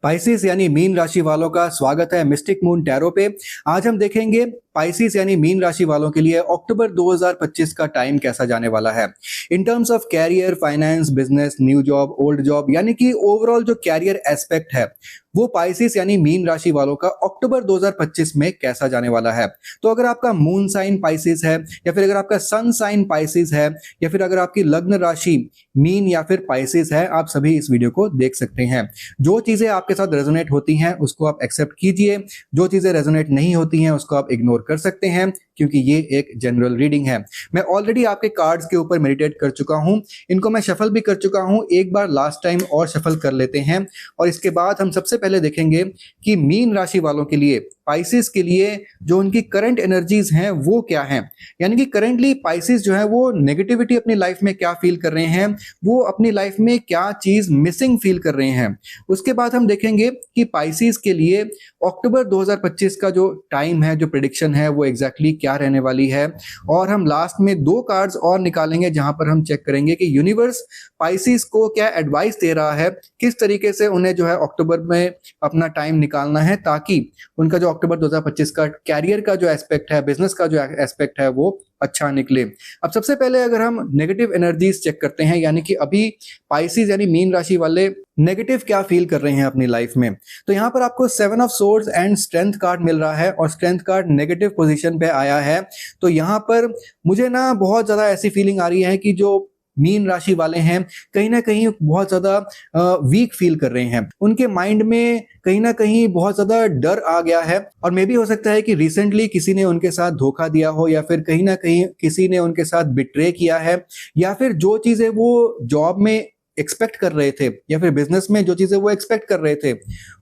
Pisces यानी mean राशि वालों का स्वागत है मिस्टिक मून टैरो पे। आज हम देखेंगे पाइसेस यानी मीन राशि वालों के लिए अक्टूबर 2025 का टाइम कैसा जाने वाला है in terms of career, finance, business, new job, old job, यानी कि ओवरऑल जो कैरियर एस्पेक्ट है वो पाइसेस यानी मीन राशि वालों का अक्टूबर 2025 में कैसा जाने वाला है। तो अगर आपका मून साइन पाइसेस है या फिर अगर आपका सन साइन पाइसेस है या फिर अगर आपकी लग्न राशि मीन या फिर पाइसेस है, आप सभी इस वीडियो को देख सकते हैं। जो चीजें आपके साथ रेजोनेट होती हैं उसको आप एक्सेप्ट कीजिए, जो चीजें रेजोनेट नहीं होती हैं उसको आप इग्नोर कर सकते हैं, क्योंकि ये एक जनरल रीडिंग है। मैं ऑलरेडी आपके कार्ड्स के ऊपर मेडिटेट कर चुका हूं, इनको मैं शफल भी कर चुका हूं। एक बार लास्ट टाइम और शफल कर लेते हैं और इसके बाद हम सबसे पहले देखेंगे कि मीन राशि वालों के लिए, पाइसेस के लिए जो उनकी करंट एनर्जीज हैं वो क्या हैं। यानी कि करंटली पाइसेस जो है वो नेगेटिविटी अपनी लाइफ में क्या फील कर रहे हैं, वो अपनी लाइफ में क्या चीज मिसिंग फील कर रहे हैं। उसके बाद हम देखेंगे कि पाइसेस के लिए अक्टूबर 2025 का जो टाइम है, जो प्रेडिक्शन है, वो एग्जैक्टली क्या रहने वाली है। और हम लास्ट में 2 कार्ड्स और निकालेंगे जहां पर हम चेक करेंगे कि यूनिवर्स पाइसेस को क्या एडवाइस दे रहा है, किस तरीके से उन्हें जो है अक्टूबर में अपना टाइम निकालना है ताकि उनका जो अक्टूबर 2025 का कैरियर का जो एस्पेक्ट है, बिजनेस का जो एस्पेक्ट है, वो अच्छा निकले। अब सबसे पहले अगर हम नेगेटिव एनर्जीज चेक करते हैं, यानी कि अभी पाइसेस यानी मीन राशि वाले नेगेटिव क्या फील कर रहे हैं अपनी लाइफ में, तो यहां पर आपको 7 of swords and strength card मिल रहा है और स्ट्रेंथ कार्ड नेगेटिव पोजीशन पे आया है। तो यहां पर मुझे ना बहुत ज्यादा ऐसी फीलिंग आ रही है कि जो मीन राशि वाले हैं कहीं ना कहीं बहुत ज्यादा वीक फील कर रहे हैं। उनके माइंड में कहीं ना कहीं बहुत ज्यादा डर आ गया है और मे भी हो सकता है कि रिसेंटली किसी ने उनके साथ धोखा दिया हो या फिर कहीं ना कहीं किसी ने उनके साथ बिट्रे किया है, या फिर जो चीजें वो जॉब में एक्सपेक्ट कर रहे थे या फिर बिजनेस में जो चीजें वो एक्सपेक्ट कर रहे थे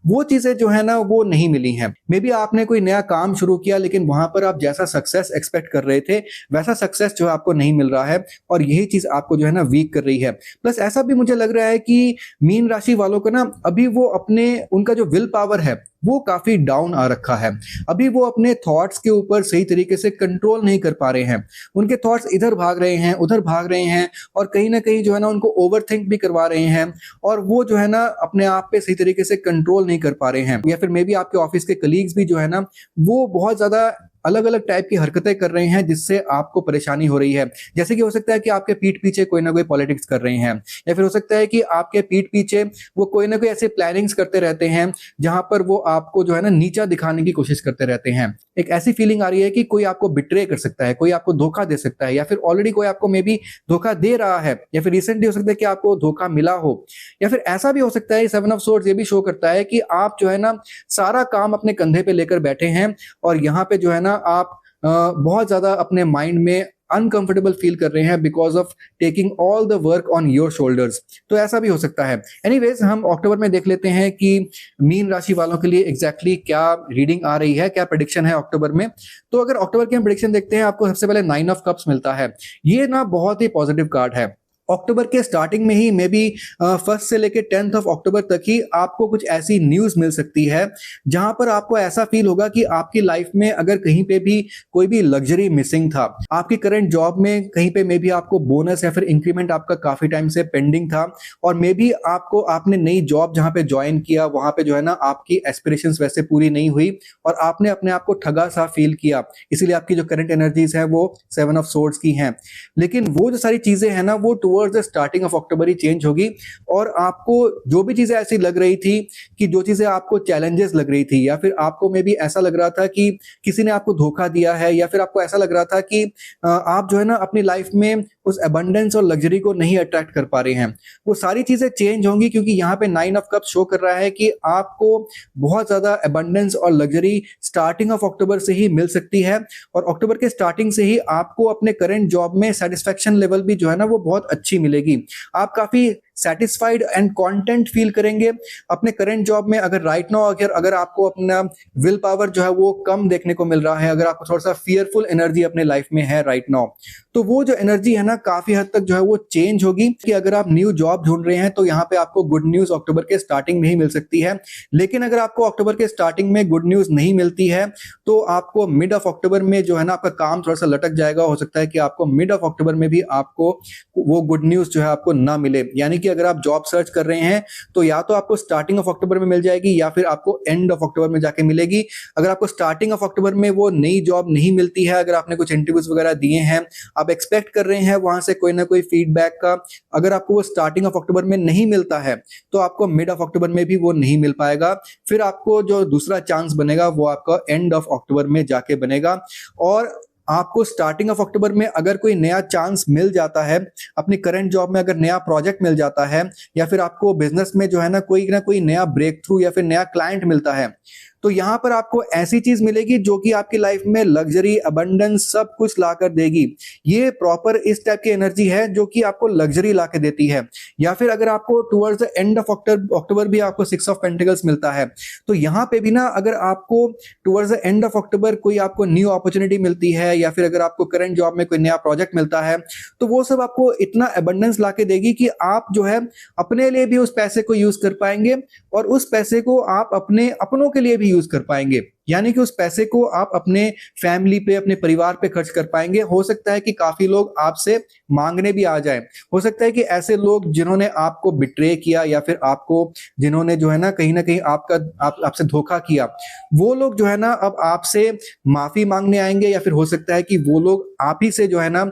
वो चीजें जो है ना वो नहीं मिली हैं। मे बी आपने कोई नया काम शुरू किया लेकिन वहां पर आप जैसा सक्सेस एक्सपेक्ट कर रहे थे वैसा सक्सेस जो है आपको नहीं मिल रहा है और यही चीज आपको जो है ना वीक कर रही है। प्लस ऐसा भी मुझे लग रहा है कि मीन राशि वालों को ना अभी वो अपने उनका जो विल पावर है वो काफी डाउन आ रखा है। अभी वो अपने थॉट्स के ऊपर सही तरीके से कंट्रोल नहीं कर पा रहे हैं। उनके थॉट्स इधर भाग रहे हैं, उधर भाग रहे हैं और कहीं ना कहीं जो है ना उनको ओवरथिंक भी करवा रहे हैं और वो जो है ना अपने आप पे सही तरीके से कंट्रोल नहीं कर पा रहे हैं। या फिर मे बी आपके ऑफिस के कलीग्स भी जो है ना वो बहुत ज्यादा अलग अलग टाइप की हरकतें कर रहे हैं जिससे आपको परेशानी हो रही है। जैसे कि हो सकता है कि आपके पीठ पीछे कोई ना कोई पॉलिटिक्स कर रहे हैं, या फिर हो सकता है कि आपके पीठ पीछे वो कोई ना कोई ऐसे प्लानिंग्स करते रहते हैं जहां पर वो आपको जो है ना नीचा दिखाने की कोशिश करते रहते हैं। एक ऐसी फीलिंग आ रही है कि कोई आपको बिट्रे कर सकता है, कोई आपको धोखा दे सकता है, या फिर ऑलरेडी कोई आपको मे बी धोखा दे रहा है, या फिर रिसेंटली हो सकता है कि आपको धोखा मिला हो, या फिर ऐसा भी हो सकता है 7 ऑफ सोर्ड्स ये भी शो करता है कि आप जो है ना सारा काम अपने कंधे पे लेकर बैठे हैं और यहाँ पे जो है ना आप बहुत ज्यादा अपने माइंड में अनकंफर्टेबल फील कर रहे हैं because of taking all the work on your shoulders. तो ऐसा भी हो सकता है। एनीवेज हम अक्टूबर में देख लेते हैं कि मीन राशि वालों के लिए एग्जैक्टली क्या रीडिंग आ रही है, क्या प्रेडिक्शन है अक्टूबर में। तो अगर अक्टूबर की हम प्रेडिक्शन देखते हैं, आपको सबसे पहले 9 ऑफ कप्स मिलता है। ये ना बहुत ही पॉजिटिव कार्ड है। अक्टूबर के स्टार्टिंग में ही मे बी 1 से लेके 10 ऑफ अक्टूबर तक ही आपको कुछ ऐसी न्यूज मिल सकती है जहां पर आपको ऐसा फील होगा कि आपकी लाइफ में अगर कहीं पे भी कोई भी लग्जरी मिसिंग था, आपकी करंट जॉब में कहीं पे मे बी आपको बोनस या फिर इंक्रीमेंट आपका काफी टाइम से पेंडिंग था, और मे बी आपको आपने नई जॉब जहां पे ज्वाइन किया वहां पे जो है ना आपकी एस्पिरेशंस वैसे पूरी नहीं हुई और आपने अपने आप को ठगा सा फील किया, इसीलिए आपकी जो करंट एनर्जीज है वो 7 ऑफ सोर्ड्स की हैं। लेकिन वो जो सारी चीजें हैं ना वो towards the starting of October he change होगी और आपको जो भी चीजें ऐसी लग रही थी कि जो चीजें आपको चैलेंजेस लग रही थी, या फिर आपको मे बी ऐसा लग रहा था कि किसी ने आपको धोखा दिया है, या फिर आपको ऐसा लग रहा था कि आप जो है ना अपनी लाइफ में उस अबंडेंस और लग्जरी को नहीं अट्रैक्ट कर पा रहे हैं, वो सारी चीजें चेंज होंगी। क्योंकि यहाँ पे 9 ऑफ कप्स शो कर रहा है कि आपको बहुत ज्यादा अबंडेंस और लग्जरी स्टार्टिंग ऑफ अक्टूबर से ही मिल सकती है और अक्टूबर के स्टार्टिंग से ही आपको अपने करंट जॉब में सेटिस्फेक्शन लेवल भी जो है ना वो बहुत अच्छी मिलेगी। आप काफी सेटिस्फाइड एंड कंटेंट फील करेंगे अपने करंट जॉब में। अगर राइट नाउ अगर आपको अपना विल पावर जो है वो कम देखने को मिल रहा है, अगर आपको थोड़ा सा फियरफुल एनर्जी अपने लाइफ में है राइट नाउ, तो वो जो एनर्जी है ना काफी हद तक जो है वो चेंज होगी। कि अगर आप न्यू जॉब ढूंढ रहे हैं तो यहाँ पे आपको गुड न्यूज अक्टूबर के स्टार्टिंग में ही मिल सकती है। लेकिन अगर आपको अक्टूबर के स्टार्टिंग में गुड न्यूज नहीं मिलती है तो आपको मिड ऑफ अक्टूबर में जो है ना आपका काम थोड़ा सा लटक जाएगा। हो सकता है कि आपको मिड ऑफ अक्टूबर में भी आपको वो गुड न्यूज जो है आपको ना मिले, यानी कि अगर आप जॉब सर्च कर रहे हैं तो या तो आपको स्टार्टिंग ऑफ अक्टूबर में मिल जाएगी या फिर आपको एंड ऑफ अक्टूबर में जाके मिलेगी। अगर आपको स्टार्टिंग ऑफ अक्टूबर में वो नई जॉब नहीं मिलती है, अगर आपने कुछ इंटरव्यूज वगैरह दिए हैं, आप एक्सपेक्ट कर रहे हैं वहां से कोई ना कोई फीडबैक का, अगर आपको वो स्टार्टिंग ऑफ अक्टूबर में नहीं मिलता है तो आपको मिड ऑफ अक्टूबर में भी वो नहीं मिल पाएगा। फिर आपको जो दूसरा चांस बनेगा वो आपका एंड ऑफ अक्टूबर में जाके बनेगा। और आपको स्टार्टिंग ऑफ अक्टूबर में अगर कोई नया चांस मिल जाता है, अपनी करंट जॉब में अगर नया प्रोजेक्ट मिल जाता है, या फिर आपको बिजनेस में जो है ना कोई नया ब्रेक थ्रू या फिर नया क्लाइंट मिलता है, तो यहां पर आपको ऐसी चीज मिलेगी जो कि आपकी लाइफ में लग्जरी, अबंडेंस सब कुछ लाकर देगी। ये प्रॉपर इस टाइप की एनर्जी है जो कि आपको लग्जरी लाके देती है। या फिर अगर आपको towards the end of October भी आपको 6 ऑफ पेंटिकल्स मिलता है, तो यहां पे भी ना अगर आपको towards the end of October कोई आपको न्यू अपॉर्चुनिटी मिलती है, या फिर अगर आपको करंट जॉब में कोई नया प्रोजेक्ट मिलता है, तो वो सब आपको इतना अबंडेंस लाके देगी कि आप जो है अपने लिए भी उस पैसे को यूज कर पाएंगे और उस पैसे को आप अपने अपनों के लिए भी यूज कर पाएंगे। यानी कि उस पैसे को आप अपने फैमिली पे, अपने परिवार पे खर्च कर पाएंगे। हो सकता है कि काफी लोग आपसे मांगने भी आ जाए, हो सकता है कि ऐसे लोग जिन्होंने आपको बिट्रे किया या फिर आपको जिन्होंने जो है ना कहीं आपसे धोखा किया, वो लोग जो है ना अब आपसे माफी मांगने आएंगे, या फिर हो सकता है कि वो लोग आप ही से जो है ना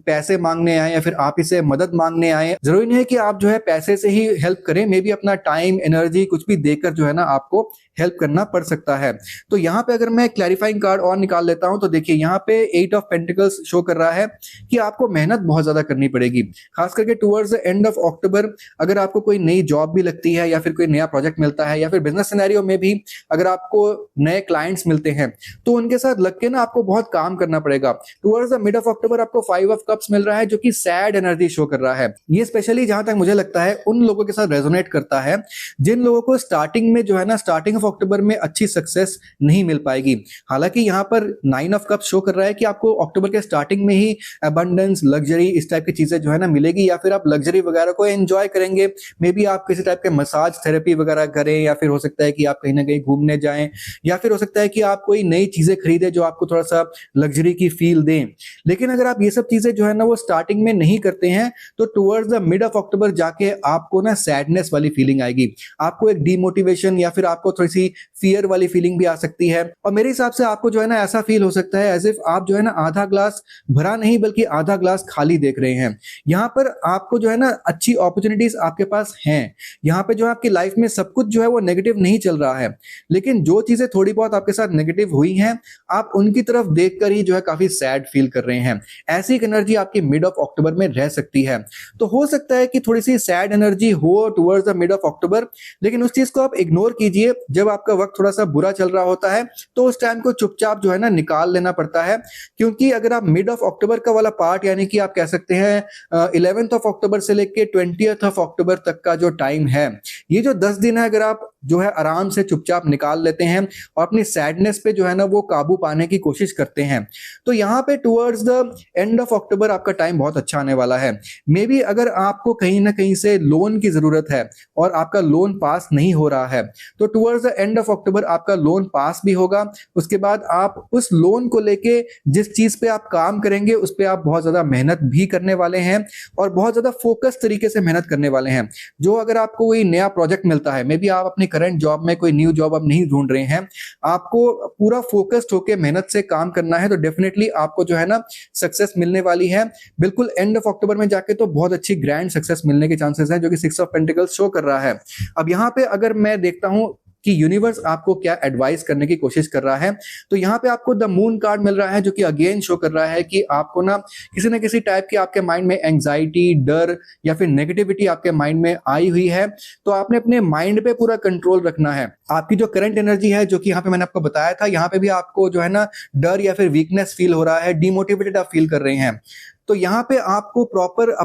पैसे मांगने आए या फिर आप ही से मदद मांगने आए। जरूरी नहीं है कि आप जो है पैसे से ही हेल्प करें, मे बी अपना टाइम, एनर्जी कुछ भी देकर जो है ना आपको हेल्प करना पड़ सकता है। तो यहाँ पे अगर मैं क्लैरिफाइंग कार्ड और निकाल लेता हूं तो देखिए यहाँ पे 8 ऑफ पेंटिकल्स शो कर रहा है कि आपको मेहनत बहुत ज्यादा करनी पड़ेगी, खास करके towards the end of October. अगर आपको कोई नई जॉब भी लगती है या फिर कोई नया प्रोजेक्ट मिलता है, या फिर बिजनेस सिनेरियो में भी अगर आपको नए क्लाइंट्स मिलते हैं, तो उनके साथ लग के ना आपको बहुत काम करना पड़ेगा। Towards the mid of October आपको 5 ऑफ कप्स मिल रहा है जो कि सैड एनर्जी शो कर रहा है। ये स्पेशली जहां तक मुझे लगता है उन लोगों के साथ रेजोनेट करता है जिन लोगों को स्टार्टिंग में जो है ना स्टार्टिंग ऑफ अक्टूबर में अच्छी सक्सेस नहीं मिल पाएगी। हालांकि यहाँ पर 9 ऑफ कप्स शो कर रहा है कि आपको अक्टूबर के स्टार्टिंग में ही अबंडेंस, लग्जरी, इस टाइप की चीजें जो है ना मिलेगी, या फिर आप लग्जरी वगैरह को एंजॉय करेंगे। मे बी आप किसी टाइप के मसाज थेरेपी वगैरह करें, या फिर हो सकता है कि आप कहीं ना कहीं घूमने जाएं, या फिर हो सकता है कि आप कोई नई चीजें खरीदें जो आपको थोड़ा सा लग्जरी की फील दें। लेकिन अगर आप ये सब चीजें जो है ना वो स्टार्टिंग में नहीं करते हैं, तो towards the mid of October जाके आपको ना सैडनेस वाली फीलिंग आएगी, आपको एक डिमोटिवेशन या फिर आपको थोड़ी सी फियर वाली फीलिंग भी आ सकती है। और मेरे हिसाब से आपको जो है ना ऐसा फील हो सकता है एज इफ आप जो है ना आधा ग्लास भरा नहीं बल्कि आधा ग्लास खाली देख रहे हैं। यहाँ पर आपको जो है ना अच्छी अपॉर्चुनिटीज आपके पास हैं, यहाँ पे जो है आपकी लाइफ में सब कुछ जो है वो नेगेटिव नहीं चल रहा है, लेकिन जो चीजें थोड़ी बहुत आपके साथ नेगेटिव हुई हैं, आप उनकी तरफ देखकर ही जो है काफी सैड फील कर रहे हैं। ऐसी एक एनर्जी आपकी मिड ऑफ अक्टूबर में रह सकती है। तो हो सकता है कि थोड़ी सी सैड एनर्जी हो towards the mid of October, लेकिन उस चीज को आप इग्नोर कीजिए। जब आपका वक्त थोड़ा सा बुरा चल रहा होता है तो उस टाइम को चुपचाप जो है ना निकाल लेना पड़ता है, क्योंकि अगर आप मिड ऑफ अक्टूबर का वाला पार्ट, यानी कि आप कह सकते हैं 11th ऑफ अक्टूबर से लेके 20th ऑफ अक्टूबर तक का जो टाइम है, ये जो 10 दिन है, अगर आप जो है आराम से चुपचाप निकाल लेते हैं और अपनी सैडनेस पे जो है ना वो काबू पाने की कोशिश करते हैं, तो यहाँ पे towards the end of October आपका टाइम बहुत अच्छा आने वाला है। मे बी अगर आपको कहीं ना कहीं से लोन की जरूरत है और आपका लोन पास नहीं हो रहा है, तो towards the end of October आपका लोन पास भी होगा। उसके बाद आप उस लोन को लेके जिस चीज पे आप काम करेंगे उस पे आप बहुत ज्यादा मेहनत भी करने वाले हैं और बहुत ज्यादा फोकस तरीके से मेहनत करने वाले हैं। जो अगर आपको कोई नया प्रोजेक्ट मिलता है, मे बी आप अपनी करंट जॉब में कोई न्यू जॉब अब नहीं ढूंढ रहे हैं, आपको पूरा फोकस्ड होकर मेहनत से काम करना है, तो डेफिनेटली आपको जो है ना सक्सेस मिलने वाली है। बिल्कुल एंड ऑफ अक्टूबर में जाके तो बहुत अच्छी ग्रैंड सक्सेस मिलने के चांसेस हैं, जो कि 6 ऑफ पेंटिकल्स शो कर रहा है। अब यहाँ पे अगर मैं देखता हूं कि यूनिवर्स आपको क्या एडवाइस करने की कोशिश कर रहा है, तो यहाँ पे आपको द मून कार्ड मिल रहा है, जो कि अगेन शो कर रहा है कि आपको ना किसी टाइप की आपके माइंड में एंजाइटी, डर या फिर नेगेटिविटी आपके माइंड में आई हुई है, तो आपने अपने माइंड पे पूरा कंट्रोल रखना है। आपकी जो करंट एनर्जी है, जो कि यहाँ पे मैंने आपको बताया था, यहाँ पे भी आपको जो है ना डर या फिर वीकनेस फील हो रहा है, डिमोटिवेटेड आप फील कर रहे हैं, तो यहाँ पे आपको प्रॉपर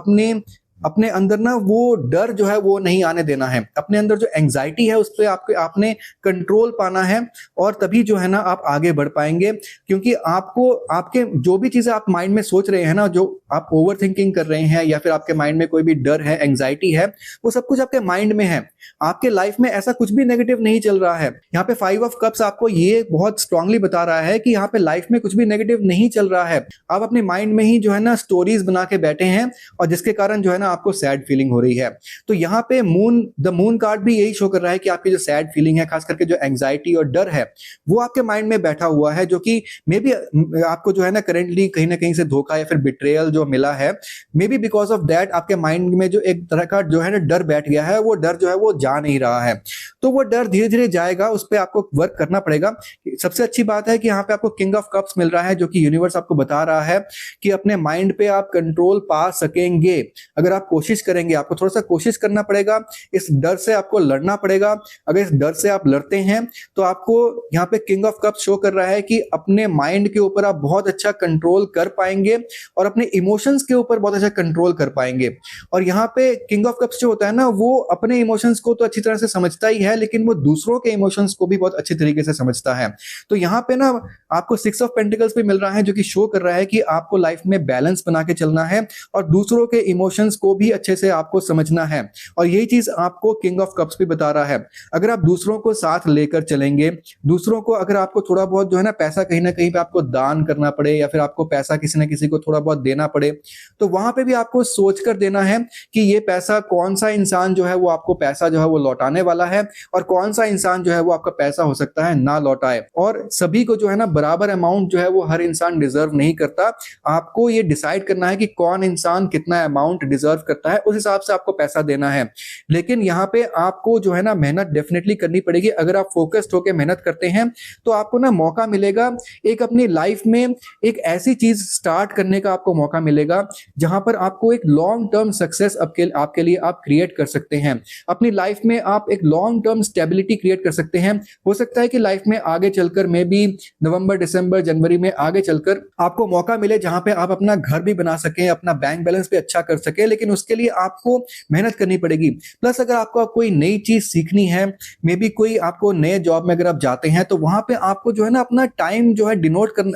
अपने अंदर ना वो डर जो है वो नहीं आने देना है। अपने अंदर जो एंजाइटी है उस पर आपने कंट्रोल पाना है, और तभी जो है ना आप आगे बढ़ पाएंगे। क्योंकि आपको आपके जो भी चीजें आप माइंड में सोच रहे हैं ना, जो आप ओवर थिंकिंग कर रहे हैं या फिर आपके माइंड में कोई भी डर है, एंजाइटी है, वो सब कुछ आपके माइंड में है। आपके लाइफ में ऐसा कुछ भी नेगेटिव नहीं चल रहा है। यहाँ पे 5 ऑफ कप्स आपको ये बहुत स्ट्रांगली बता रहा है कि यहाँ पे लाइफ में कुछ भी नेगेटिव नहीं चल रहा है। आप अपने माइंड में ही जो है ना स्टोरीज बना के बैठे हैं, और जिसके कारण जो है ना आपको सैड फीलिंग हो रही है। तो यहाँ पे द मून कार्ड भी यही शो कर रहा है कि आपकी जो सैड फीलिंग है, खास करके जो एंग्जाइटी और डर है, वो आपके माइंड में बैठा हुआ है, जो कि मे बी आपको जो है ना करेंटली कहीं ना कहीं से धोखा या फिर बिट्रेयल जो मिला है, may be because of that आपके माइंड में जो एक तरह का जो है ना डर बैठ गया है, वो डर जो है वो जा नहीं रहा है। तो वो डर धीरे धीरे जाएगा, उस पर आपको वर्क करना पड़ेगा। सबसे अच्छी बात है कि यहाँ पे आपको किंग ऑफ कप्स मिल रहा है, जो कि यूनिवर्स आपको बता रहा है कि अपने माइंड पे आप कंट्रोल पा सकेंगे अगर आप कोशिश करेंगे। आपको थोड़ा सा कोशिश करना पड़ेगा, इस डर से आपको लड़ना पड़ेगा। अगर इस डर से आप लड़ते हैं तो आपको यहाँ पे किंग ऑफ कप्स शो कर रहा है कि अपने माइंड के ऊपर आप बहुत अच्छा कंट्रोल कर पाएंगे और अपने इमोशंस के ऊपर बहुत अच्छा कंट्रोल कर पाएंगे। और यहाँ पे किंग ऑफ कप्स जो होता है ना, वो अपने इमोशंस को तो अच्छी तरह से समझता ही है, लेकिन वो दूसरों के इमोशंस को भी बहुत अच्छी तरीके से समझता है। तो यहाँ पे ना आपको सिक्स ऑफ पेंटिकल्स भी मिल रहा है, जो कि शो कर रहा है कि आपको लाइफ में बैलेंस बना के चलना है और दूसरों के इमोशंस को भी अच्छे से आपको समझना है। और यही चीज आपको किंग ऑफ कप्स भी बता रहा है। अगर आप दूसरों को साथ लेकर चलेंगे, दूसरों को अगर आपको थोड़ा बहुत जो है ना पैसा कहीं ना कहीं पे आपको दान करना पड़े या फिर आपको पैसा किसी ना किसी को थोड़ा बहुत देना पड़े, तो वहां पे भी आपको सोच कर देना है कि ये पैसा कौन सा इंसान जो है वो आपको पैसा जो है वो लौटाने वाला है और कौन सा इंसान जो है वो आपका पैसा हो सकता है ना लौटाए। और सभी को जो है ना बराबर अमाउंट जो है वो हर इंसान डिजर्व नहीं करता। आपको ये डिसाइड करना है कि कौन इंसान कितना अमाउंट डिजर्व करता है, उस हिसाब से आपको पैसा देना है। लेकिन यहाँ पे आपको जो है ना मेहनत डेफिनेटली करनी पड़ेगी। अगर आप फोकस्ड होकर मेहनत करते हैं तो आपको ना मौका मिलेगा एक अपनी लाइफ में एक ऐसी चीज स्टार्ट करने का आपको मौका मिलेगा जहां पर आपको एक लॉन्ग टर्म सक्सेस आपके लिए आप क्रिएट कर सकते हैं। अपनी लाइफ में आप एक लॉन्ग टर्म स्टेबिलिटी क्रिएट कर सकते हैं। हो सकता है कि लाइफ में आगे चलकर मे बी नवंबर, दिसंबर, जनवरी में आगे चलकर आपको मौका मिले जहां पे आप अपना घर भी बना सकें, अपना बैंक बैलेंस भी अच्छा कर सके, लेकिन उसके लिए आपको मेहनत करनी पड़ेगी। प्लस अगर आपको कोई नई चीज सीखनी है, मे बी कोई आपको नए जॉब में अगर आप जाते हैं, तो वहां पे आपको जो है ना अपना टाइम जो है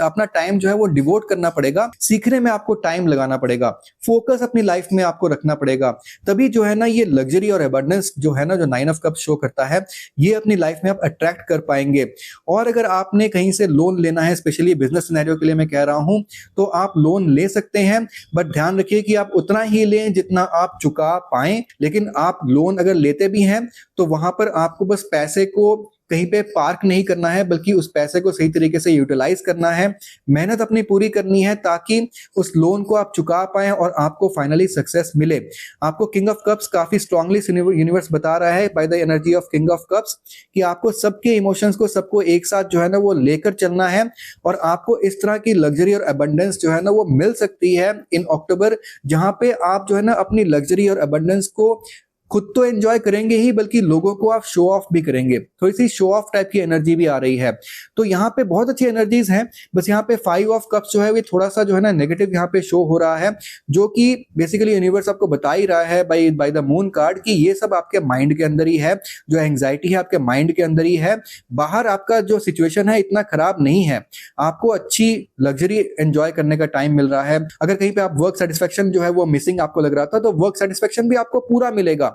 अपना टाइम जो है वो डिवोट करना पड़ेगा। सीखने में आपको टाइम लगाना पड़ेगा, फोकस अपनी लाइफ में आपको रखना पड़ेगा। तभी जो है ना ये लग्जरी और एबंडेंस जो है ना, जो नाइन ऑफ कप्स शो करता है, ये अपनी लाइफ में आप अट्रैक्ट कर पाएंगे। और अगर आपने कहीं से लोन लेना है, स्पेशली बिजनेस सिनेरियो के लिए मैं कह रहा हूं, तो आप लोन ले सकते हैं, बट ध्यान रखिए कि आप उतना ही लें जितना आप चुका पाएं। लेकिन आप लोन अगर लेते भी हैं तो वहां पर आपको बस पैसे को कहीं पे पार्क नहीं करना है, बल्कि उस पैसे को सही तरीके से यूटिलाइज करना है, मेहनत अपनी पूरी करनी है, ताकि उस लोन को आप चुका पाएं और आपको फाइनली सक्सेस मिले। आपको किंग ऑफ कप्स काफी स्ट्रांगली यूनिवर्स बता रहा है by the energy of king of cups कि आपको सबके इमोशंस को सबको एक साथ जो है ना वो लेकर चलना है। और आपको इस तरह की लग्जरी और अबंडेंस जो है ना वो मिल सकती है इन अक्टूबर, जहां पे आप जो है ना अपनी लग्जरी और अबंडेंस को खुद तो एंजॉय करेंगे ही, बल्कि लोगों को आप शो ऑफ भी करेंगे। थोड़ी सी शो ऑफ टाइप की एनर्जी भी आ रही है। तो यहाँ पे बहुत अच्छी एनर्जीज हैं, बस यहाँ पे फाइव ऑफ कप्स जो है वो थोड़ा सा जो है ना नेगेटिव यहाँ पे शो हो रहा है, जो कि बेसिकली यूनिवर्स आपको बता ही रहा है बाय द मून कार्ड कि ये सब आपके माइंड के अंदर ही है। जो एंग्जाइटी है आपके माइंड के अंदर ही है, बाहर आपका जो सिचुएशन है इतना खराब नहीं है। आपको अच्छी लग्जरी एंजॉय करने का टाइम मिल रहा है। अगर कहीं पे आप वर्क सेटिस्फेक्शन जो है वो मिसिंग आपको लग रहा था, तो वर्क सेटिस्फेक्शन भी आपको पूरा मिलेगा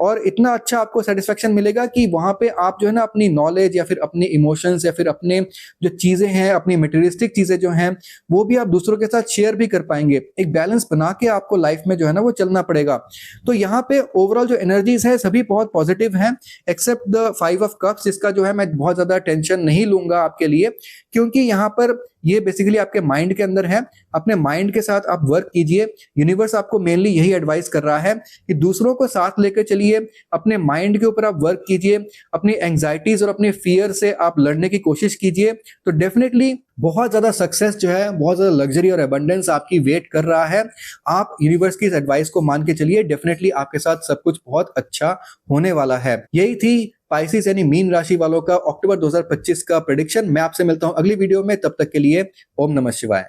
और इतना अच्छा आपको सेटिस्फेक्शन मिलेगा कि वहां पे आप जो है ना अपनी नॉलेज या फिर अपने इमोशंस या फिर अपने जो चीजें हैं, अपनी मटेरियलिस्टिक चीजें जो हैं, वो भी आप दूसरों के साथ शेयर भी कर पाएंगे। एक बैलेंस बना के आपको लाइफ में जो है ना वो चलना पड़ेगा। तो यहाँ पे ओवरऑल जो एनर्जीज है सभी बहुत पॉजिटिव हैं, except the five of cups. इसका जो है मैं बहुत ज्यादा टेंशन नहीं लूंगा आपके लिए, क्योंकि यहाँ पर ये बेसिकली आपके माइंड के अंदर है। अपने माइंड के साथ आप वर्क कीजिए। यूनिवर्स आपको मेनली यही एडवाइस कर रहा है कि दूसरों को साथ लेकर चलिए, अपने माइंड के ऊपर आप वर्क कीजिए, अपनी एंग्जाइटीज और अपने फियर से आप लड़ने की कोशिश कीजिए। तो डेफिनेटली बहुत ज्यादा सक्सेस जो है, बहुत ज्यादा लग्जरी और एबंडेंस आपकी वेट कर रहा है। आप यूनिवर्स की इस एडवाइस को मान के चलिए, डेफिनेटली आपके साथ सब कुछ बहुत अच्छा होने वाला है। यही थी पाइसेस यानी मीन राशि वालों का अक्टूबर 2025 का प्रेडिक्शन। मैं आपसे मिलता हूं अगली वीडियो में, तब तक के लिए ओम नमः शिवाय।